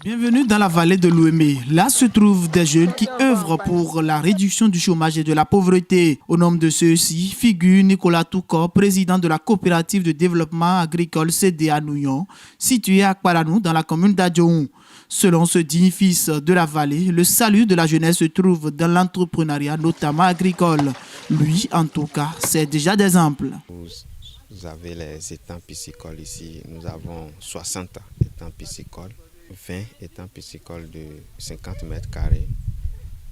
Bienvenue dans la vallée de l'Ouémé. Là se trouvent des jeunes qui œuvrent pour la réduction du chômage et de la pauvreté. Au nombre de ceux-ci figure Nicolas Touko, président de la coopérative de développement agricole CDA Nouyon, située à Kparanou dans la commune d'Adjoun. Selon ce digne fils de la vallée, le salut de la jeunesse se trouve dans l'entrepreneuriat, notamment agricole. Lui, en tout cas, c'est déjà d'exemple. Vous avez les étangs piscicoles ici. Nous avons 60 étangs piscicoles, 20 étangs piscicoles de 50 mètres carrés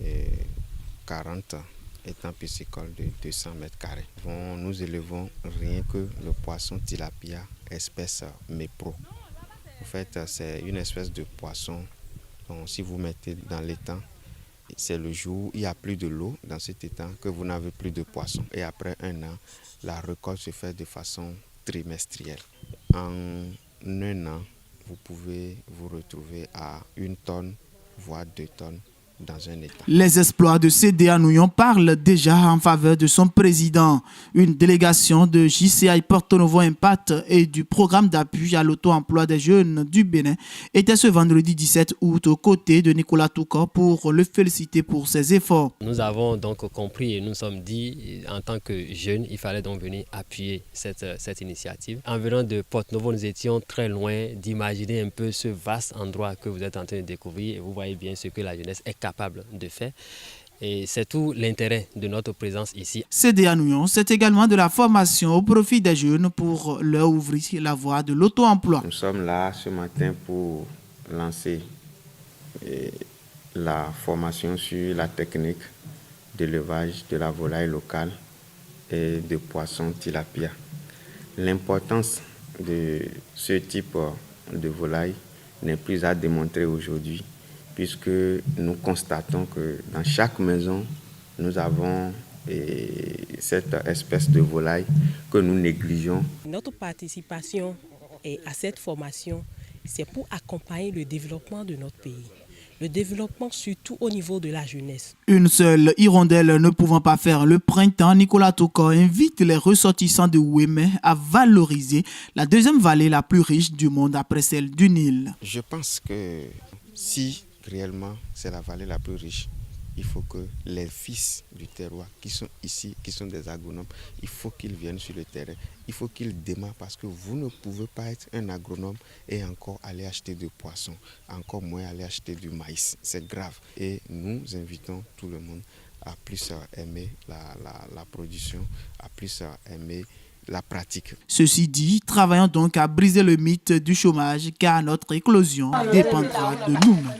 et 40 étangs piscicoles de 200 mètres carrés. Nous élevons rien que le poisson tilapia, espèce mépro. En fait, c'est une espèce de poisson. Donc, si vous mettez dans l'étang, c'est le jour où il n'y a plus de l'eau dans cet étang que vous n'avez plus de poisson. Et après un an, la récolte se fait de façon trimestrielle. En un an, vous pouvez vous retrouver à 1 tonne, voire 2 tonnes dans un étang. Les exploits de CDA Nouyon parlent déjà en faveur de son président. Une délégation de JCI Porto Novo Impact et du programme d'appui à l'auto-emploi des jeunes du Bénin était ce vendredi 17 août aux côtés de Nicolas Touko pour le féliciter pour ses efforts. Nous avons donc compris et nous sommes dit en tant que jeunes, il fallait donc venir appuyer cette initiative. En venant de Porto Novo, nous étions très loin d'imaginer un peu ce vaste endroit que vous êtes en train de découvrir et vous voyez bien ce que la jeunesse est capable de faire. Et c'est tout l'intérêt de notre présence ici. CDA Nouyon, c'est également de la formation au profit des jeunes pour leur ouvrir la voie de l'auto-emploi. Nous sommes là ce matin pour lancer la formation sur la technique d'élevage de la volaille locale et de poissons tilapia. L'importance de ce type de volaille n'est plus à démontrer aujourd'hui, puisque nous constatons que dans chaque maison, nous avons cette espèce de volaille que nous négligeons. Notre participation à cette formation, c'est pour accompagner le développement de notre pays. Le développement surtout au niveau de la jeunesse. Une seule hirondelle ne pouvant pas faire le printemps, Nicolas Touko invite les ressortissants de Ouémé à valoriser la deuxième vallée la plus riche du monde après celle du Nil. Je pense que si réellement c'est la vallée la plus riche, il faut que les fils du terroir qui sont ici, qui sont des agronomes, il faut qu'ils viennent sur le terrain, il faut qu'ils démarrent parce que vous ne pouvez pas être un agronome et encore aller acheter du poisson, encore moins aller acheter du maïs. C'est grave. Et nous invitons tout le monde à plus aimer la production, à plus aimer la pratique. Ceci dit, travaillons donc à briser le mythe du chômage car notre éclosion dépendra de nous-mêmes.